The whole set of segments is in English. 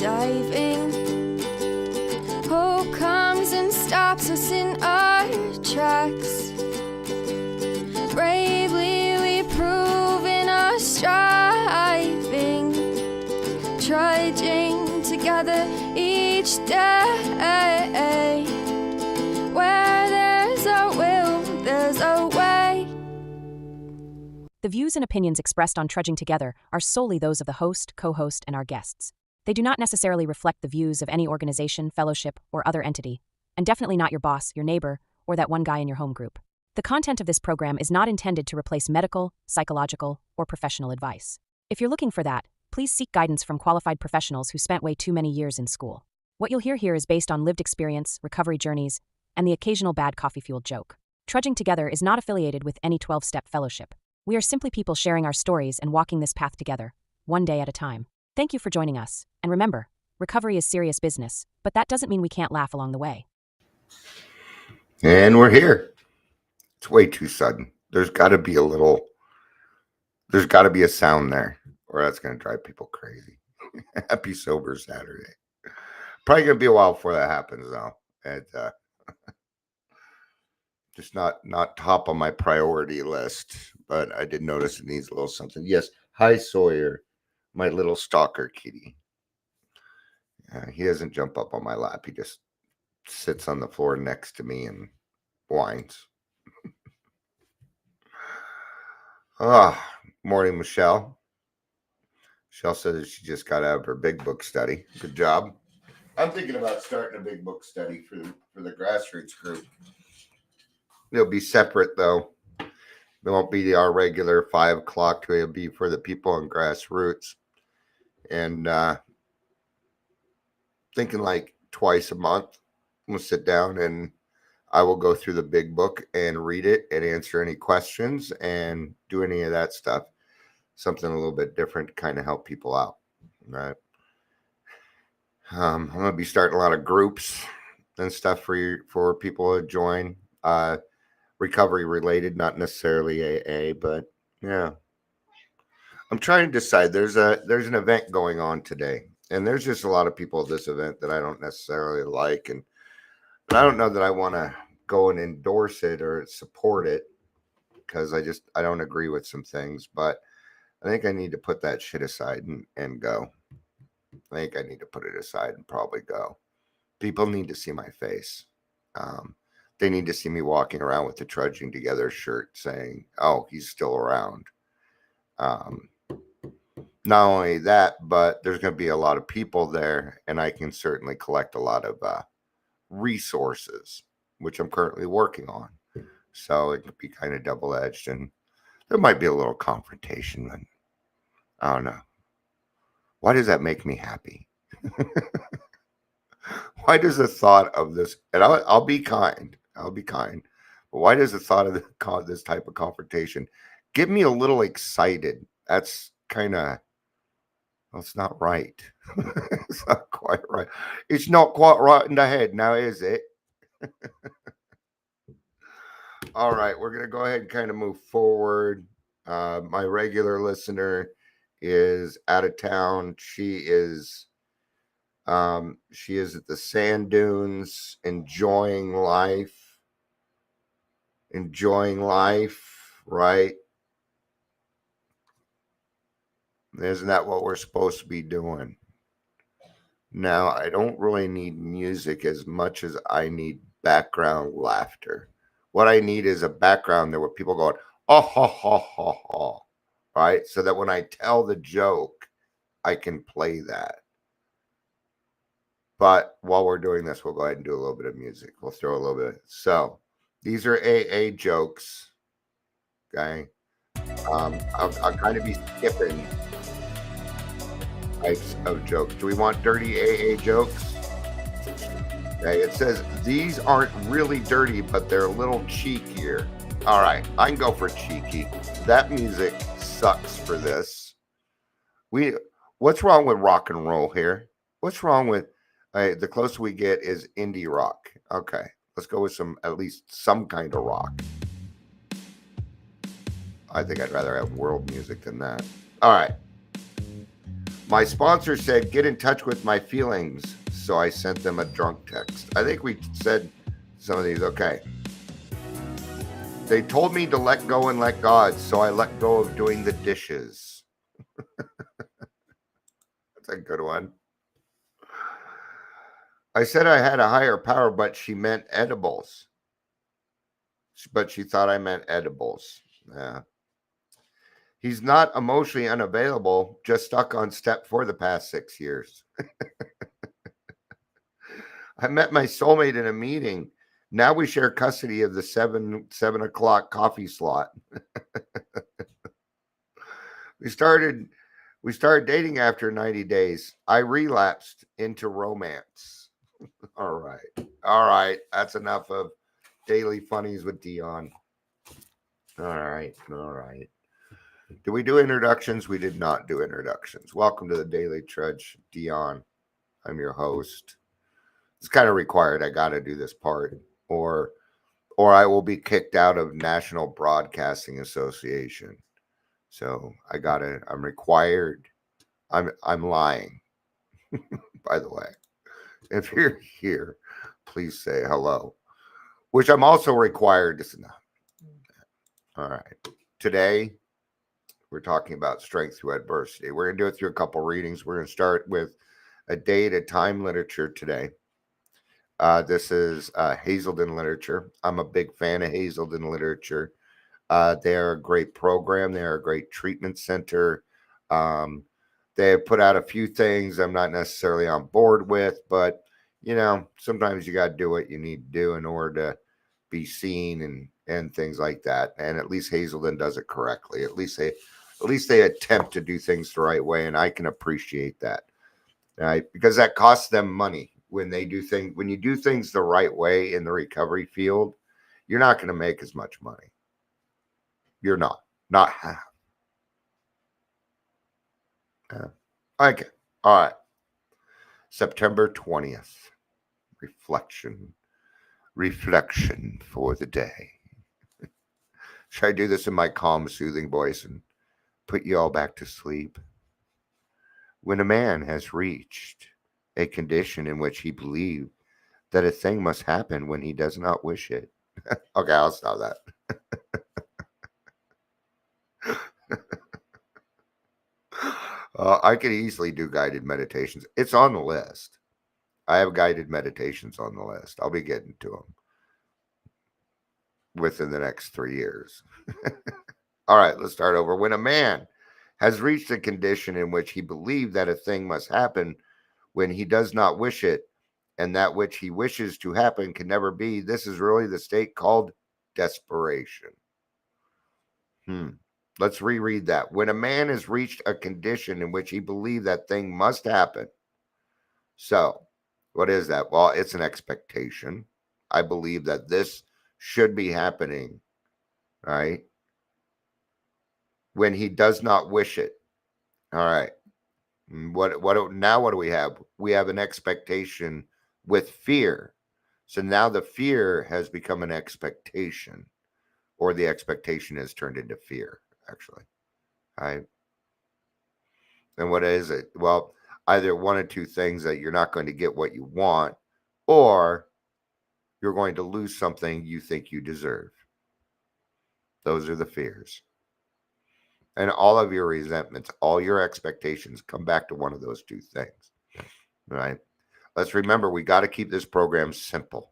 diving. Hope comes and stops us in our tracks. Bravely we prove in our striving, trudging together each day. Where there's a will, there's a way. The views and opinions expressed on Trudging Together are solely those of the host, co-host, and our guests. They do not necessarily reflect the views of any organization, fellowship, or other entity, and definitely not your boss, your neighbor, or that one guy in your home group. The content of this program is not intended to replace medical, psychological, or professional advice. If you're looking for that, please seek guidance from qualified professionals who spent way too many years in school. What you'll hear here is based on lived experience, recovery journeys, and the occasional bad coffee-fueled joke. Trudging Together is not affiliated with any 12-step fellowship. We are simply people sharing our stories and walking this path together, one day at a time. Thank you for joining us, and remember, recovery is serious business, but that doesn't mean we can't laugh along the way. And we're here. It's way too sudden. There's got to be a sound there, or that's going to drive people crazy. Happy Sober Saturday. Probably going to be a while before that happens, though. Just not top on my priority list, but I did notice it needs a little something. Yes, hi Sawyer, my little stalker kitty. He doesn't jump up on my lap. He just sits on the floor next to me and whines. Morning, Michelle. Michelle says she just got out of her big book study. Good job. I'm thinking about starting a big book study for the grassroots group. It'll be separate, though. It won't be our regular 5 o'clock. It'll be for the people on grassroots. And thinking like twice a month, we'll sit down and I will go through the big book and read it and answer any questions and do any of that stuff. Something a little bit different to kind of help people out. Right. I'm going to be starting a lot of groups and stuff for people to join. Recovery related, not necessarily AA, but yeah. I'm trying to decide. There's an event going on today, and there's just a lot of people at this event that I don't necessarily like, and I don't know that I want to go and endorse it or support it because I don't agree with some things, but I think I need to put that shit aside and go. I think I need to put it aside and probably go. People need to see my face. They need to see me walking around with the Trudging Together shirt saying, oh, he's still around. Not only that, but there's going to be a lot of people there, and I can certainly collect a lot of resources, which I'm currently working on. So it could be kind of double-edged, and there might be a little confrontation. And I don't know. Why does that make me happy? Why does the thought of this, and I'll be kind. But why does the thought of this type of confrontation get me a little excited? That's kind of, it's not right. It's not quite right. It's not quite right in the head now, is it? All right, we're going to go ahead and kind of move forward. My regular listener is out of town. She is at the sand dunes, enjoying life, right? Isn't that what we're supposed to be doing? Now, I don't really need music as much as I need background laughter. What I need is a background there where people going, oh, ha, ha, ha, ha, right? So that when I tell the joke, I can play that. But while we're doing this, we'll go ahead and do a little bit of music. We'll throw a little bit. So these are AA jokes. Okay. I'll kind of be skipping types of jokes. Do we want dirty AA jokes? Okay. It says these aren't really dirty, but they're a little cheekier. All right. I can go for cheeky. That music sucks for this. What's wrong with rock and roll here? What's wrong with the closer we get is indie rock. Okay, let's go with at least some kind of rock. I think I'd rather have world music than that. All right. My sponsor said, get in touch with my feelings. So I sent them a drunk text. I think we said some of these. Okay. They told me to let go and let God. So I let go of doing the dishes. That's a good one. I said I had a higher power, but she meant edibles. But she thought I meant edibles. Yeah. He's not emotionally unavailable, just stuck on step 4 the past 6 years. I met my soulmate in a meeting. Now we share custody of the 7 o'clock coffee slot. We started dating after 90 days. I relapsed into romance. All right. That's enough of daily funnies with Dion. All right. Did we do introductions? We did not do introductions. Welcome to the Daily Trudge, Dion. I'm your host. It's kind of required. I got to do this part, or I will be kicked out of National Broadcasting Association. So I'm required. I'm lying. By the way, if you're here, please say hello. Which I'm also required to say. All right. Today, we're talking about strength through adversity. We're going to do it through a couple readings. We're going to start with a day at a time literature today. This is Hazelden literature. I'm a big fan of Hazelden literature. They're a great program. They're a great treatment center. They have put out a few things I'm not necessarily on board with, but sometimes you got to do what you need to do in order to be seen and things like that. And at least Hazelden does it correctly. At least they attempt to do things the right way, and I can appreciate that. Right? Because that costs them money when you do things the right way in the recovery field, you're not going to make as much money. You're not half. Okay. All right. September 20th. Reflection for the day. Should I do this in my calm, soothing voice and put you all back to sleep? When a man has reached a condition in which he believes that a thing must happen when he does not wish it. Okay, I'll stop that. I could easily do guided meditations. It's on the list. I have guided meditations on the list. I'll be getting to them within the next 3 years. All right, let's start over. When a man has reached a condition in which he believes that a thing must happen when he does not wish it, and that which he wishes to happen can never be, this is really the state called desperation. Let's reread that. When a man has reached a condition in which he believes that thing must happen. So, what is that? Well, it's an expectation. I believe that this should be happening, right? When he does not wish it. All right. What do we have? We have an expectation with fear. So now the fear has become an expectation, or the expectation has turned into fear, actually. Right? And what is it? Well, either one or two things: that you're not going to get what you want, or you're going to lose something you think you deserve. Those are the fears. And all of your resentments, all your expectations come back to one of those two things. Right? Let's remember, we got to keep this program simple.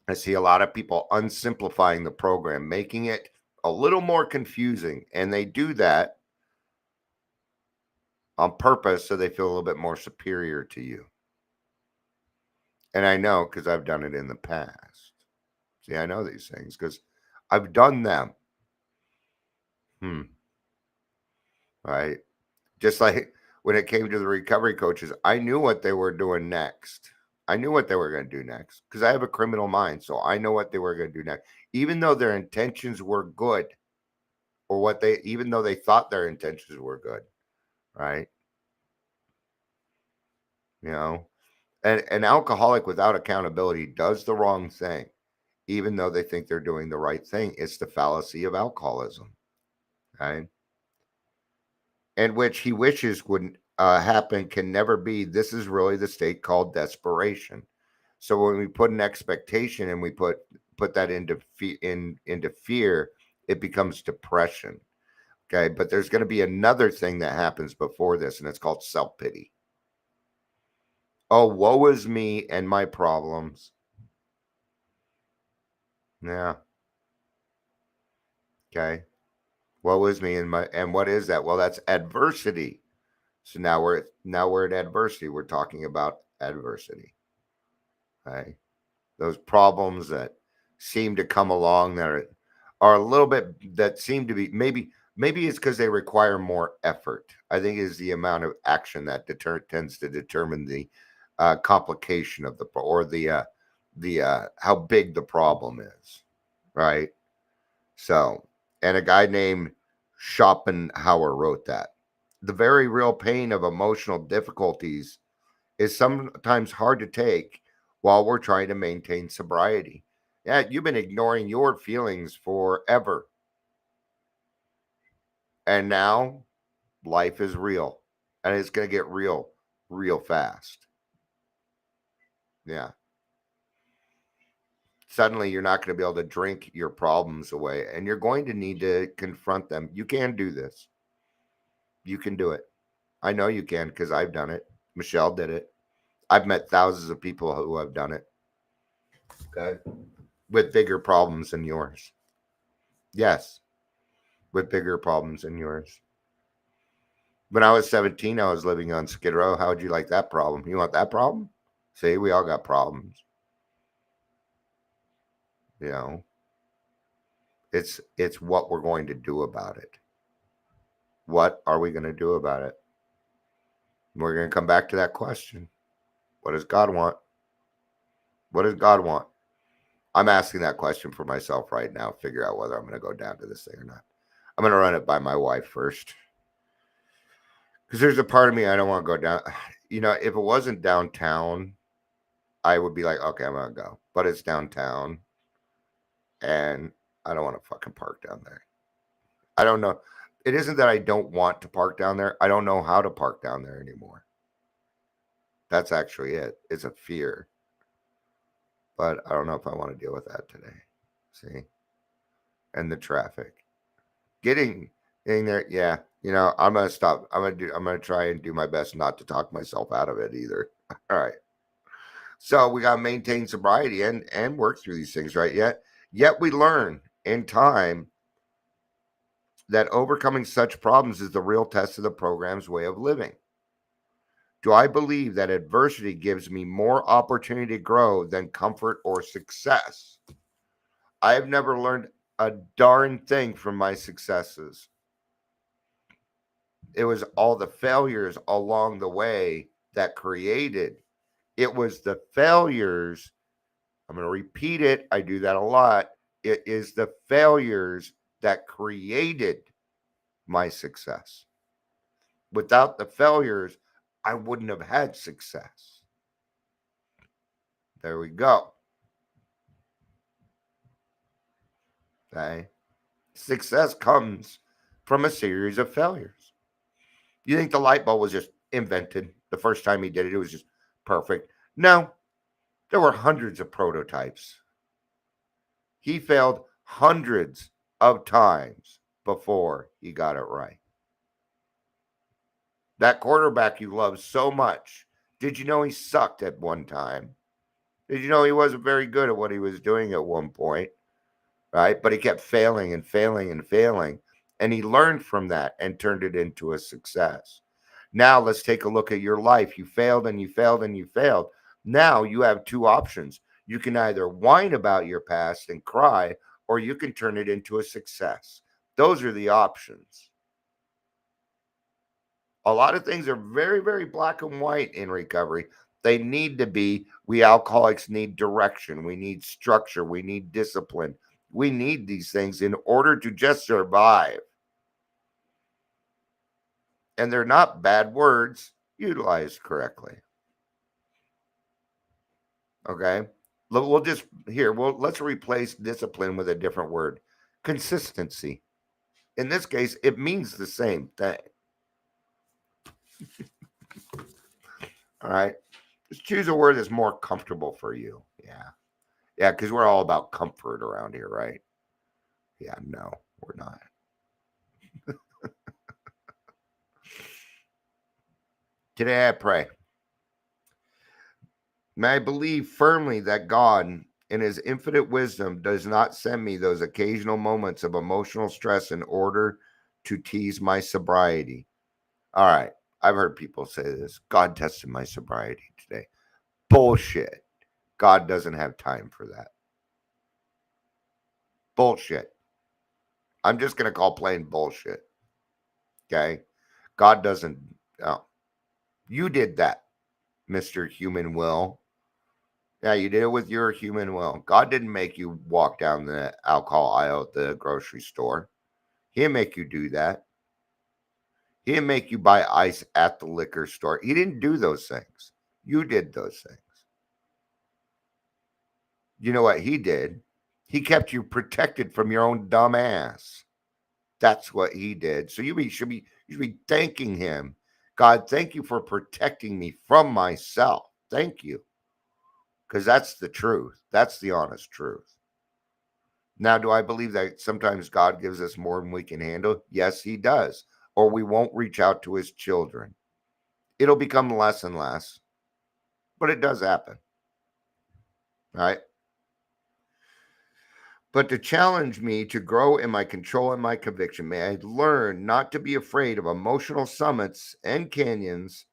I see a lot of people unsimplifying the program, making it a little more confusing. And they do that on purpose so they feel a little bit more superior to you. And I know because I've done it in the past. See, I know these things because I've done them. Right? Just like when it came to the recovery coaches, I knew what they were doing next. I knew what they were going to do next because I have a criminal mind. So I know what they were going to do next, even though their intentions were good, or even though they thought their intentions were good. Right? An alcoholic without accountability does the wrong thing, even though they think they're doing the right thing. It's the fallacy of alcoholism. Right? and which he wishes wouldn't happen can never be. This is really the state called desperation. So when we put an expectation and we put that into into fear, it becomes depression. Okay, but there's going to be another thing that happens before this, and it's called self pity. Oh, woe is me and my problems. Yeah. Okay. Woe is me and what is that? Well, that's adversity. So now we're at adversity. We're talking about adversity. Okay. Those problems that seem to come along that are a little bit that seem to be maybe it's because they require more effort. I think is the amount of action that tends to determine the complication of the how big the problem is, right? So, and a guy named Schopenhauer wrote that the very real pain of emotional difficulties is sometimes hard to take while we're trying to maintain sobriety. Yeah, you've been ignoring your feelings forever. And now life is real. And it's going to get real, real fast. Yeah. Suddenly, you're not going to be able to drink your problems away. And you're going to need to confront them. You can do this. You can do it. I know you can because I've done it. Michelle did it. I've met thousands of people who have done it. Okay. With bigger problems than yours. Yes, with bigger problems than yours. When I was 17, I was living on Skid Row. How would you like that problem? You want that problem? See, we all got problems. You know, it's what we're going to do about it. What are we going to do about it? We're going to come back to that question. What does God want? What does God want? I'm asking that question for myself right now. Figure out whether I'm going to go down to this thing or not. I'm going to run it by my wife first. Because there's a part of me I don't want to go down. You know, if it wasn't downtown, I would be like, okay, I'm going to go. But it's downtown. And I don't want to fucking park down there. I don't know. It isn't that I don't want to park down there. I don't know how to park down there anymore. That's actually it. It's a fear. But I don't know if I want to deal with that today. See? And the traffic. Getting there, yeah. You know, I'm gonna stop. I'm gonna try and do my best not to talk myself out of it either. All right. So we gotta maintain sobriety and work through these things, right? Yet we learn in time that overcoming such problems is the real test of the program's way of living. Do I believe that adversity gives me more opportunity to grow than comfort or success? I have never learned a darn thing from my successes. It was all the failures along the way that created. It was the failures. I'm going to repeat it. I do that a lot. It is the failures that created my success. Without the failures, I wouldn't have had success. There we go. Okay. Success comes from a series of failures. You think the light bulb was just invented the first time he did it? It was just perfect. No, there were hundreds of prototypes. He failed hundreds of times before he got it right. That quarterback you love so much, did you know he sucked at one time? Did you know he wasn't very good at what he was doing at one point? Right? But he kept failing and failing and failing. And he learned from that and turned it into a success. Now let's take a look at your life. You failed and you failed and you failed. Now you have two options. You can either whine about your past and cry, or you can turn it into a success. Those are the options. A lot of things are very, very black and white in recovery. They need to be. We alcoholics need direction. We need structure. We need discipline. We need these things in order to just survive. And they're not bad words utilized correctly. Okay. Let's replace discipline with a different word. Consistency. In this case, it means the same thing. All right. Just choose a word that's more comfortable for you. Yeah. Yeah, because we're all about comfort around here, right? Yeah, no, we're not. Today I pray. May I believe firmly that God, in his infinite wisdom, does not send me those occasional moments of emotional stress in order to tease my sobriety. All right. I've heard people say this. God tested my sobriety today. Bullshit. God doesn't have time for that. Bullshit. I'm just going to call plain bullshit. Okay. God doesn't. Oh, you did that, Mr. Human Will. Yeah, you did it with your human will. God didn't make you walk down the alcohol aisle at the grocery store. He didn't make you do that. He didn't make you buy ice at the liquor store. He didn't do those things. You did those things. You know what he did? He kept you protected from your own dumb ass. That's what he did. So you should be thanking him. God, thank you for protecting me from myself. Thank you. Because that's the truth. That's the honest truth. Now, do I believe that sometimes God gives us more than we can handle? Yes, he does. Or we won't reach out to his children. It'll become less and less, but it does happen. Right? But to challenge me to grow in my control and my conviction, may I learn not to be afraid of emotional summits and canyons,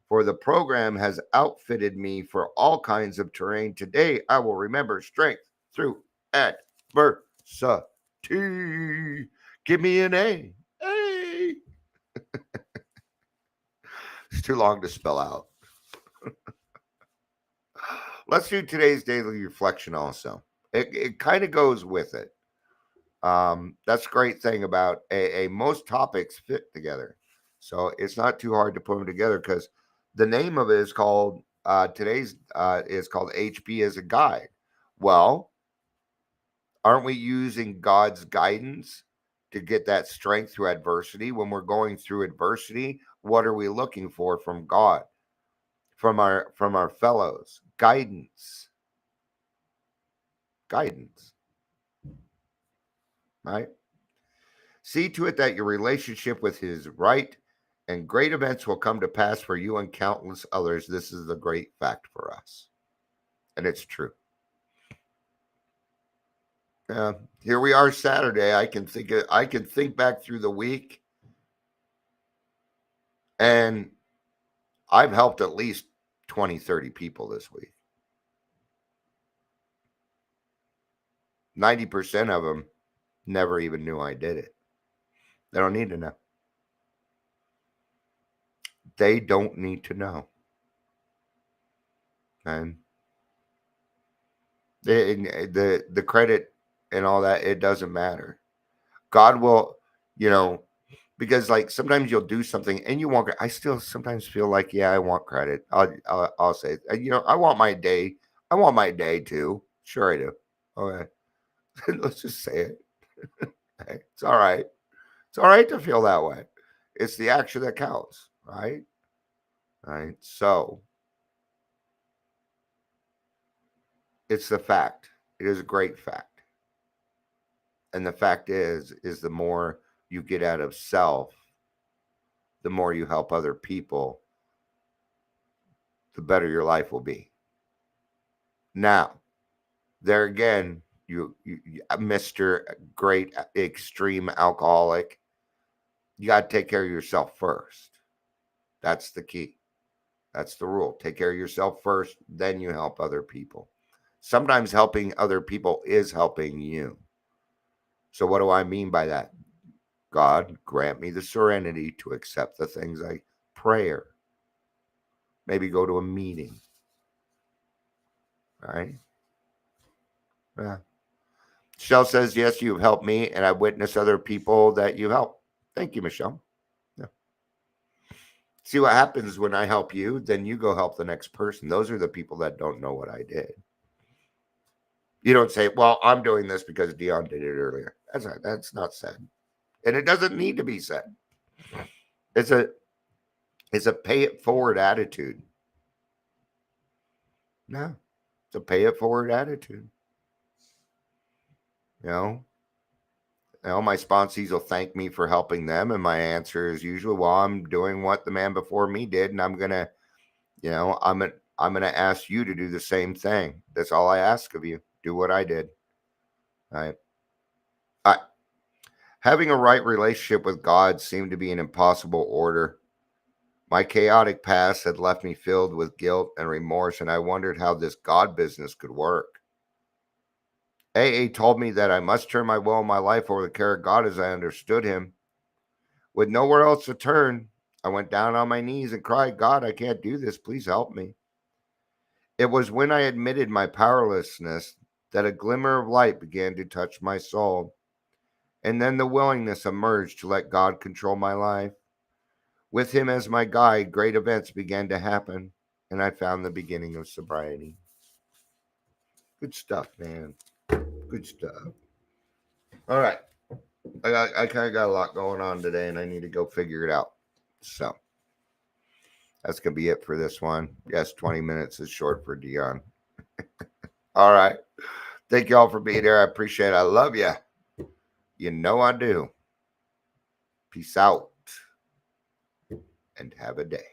for the program has outfitted me for all kinds of terrain. Today, I will remember strength through adversity. Give me an A. A. It's too long to spell out. Let's do today's daily reflection also. It kind of goes with it. That's a great thing about AA. Most topics fit together. So it's not too hard to put them together because the name of it is called today's is called HB as a guide. Well, aren't we using God's guidance to get that strength through adversity? When we're going through adversity, what are we looking for from God, from our fellows? Guidance. Guidance, right? See to it that your relationship with his right and great events will come to pass for you and countless others. This is the great fact for us. And it's true. Here we are Saturday. I can think back through the week, and I've helped at least 20, 30 people this week. 90% of them never even knew I did it. They don't need to know. They don't need to know. And the credit and all that, it doesn't matter. God will, because like sometimes you'll do something and you want. I still sometimes feel like, yeah, I want credit. I'll say, I want my day. I want my day too. Sure, I do. Okay, let's just say it. Hey, it's all right. It's all right to feel that way. It's the action that counts, right? Right. So it's the fact. It is a great fact. And the fact is the more you get out of self, the more you help other people, the better your life will be. Now, there again, you Mr. Great Extreme Alcoholic, you got to take care of yourself first. That's the key. That's the rule. Take care of yourself first, then you help other people. Sometimes helping other people is helping you. So what do I mean by that? God, grant me the serenity to accept the things like prayer. Maybe go to a meeting. All right? Yeah. Michelle says, yes, you've helped me, and I've witnessed other people that you help. Thank you, Michelle. Yeah. See what happens when I help you, then you go help the next person. Those are the people that don't know what I did. You don't say, well, I'm doing this because Dion did it earlier. That's not said. And it doesn't need to be said. is a pay it forward attitude. No, it's a pay it forward attitude. You know, my sponsees will thank me for helping them, and my answer is usually, well, I'm doing what the man before me did, and I'm gonna ask you to do the same thing. That's all I ask of you. Do what I did. All right. Having a right relationship with God seemed to be an impossible order. My chaotic past had left me filled with guilt and remorse, and I wondered how this God business could work. AA told me that I must turn my will and my life over to the care of God as I understood Him. With nowhere else to turn, I went down on my knees and cried, God, I can't do this. Please help me. It was when I admitted my powerlessness that a glimmer of light began to touch my soul. And then the willingness emerged to let God control my life. With Him as my guide, great events began to happen, and I found the beginning of sobriety. Good stuff, man. Good stuff. All right. I kind of got a lot going on today, and I need to go figure it out. So that's going to be it for this one. Yes, 20 minutes is short for Dion. All right. Thank you all for being here. I appreciate it. I love you. You know I do. Peace out and have a day.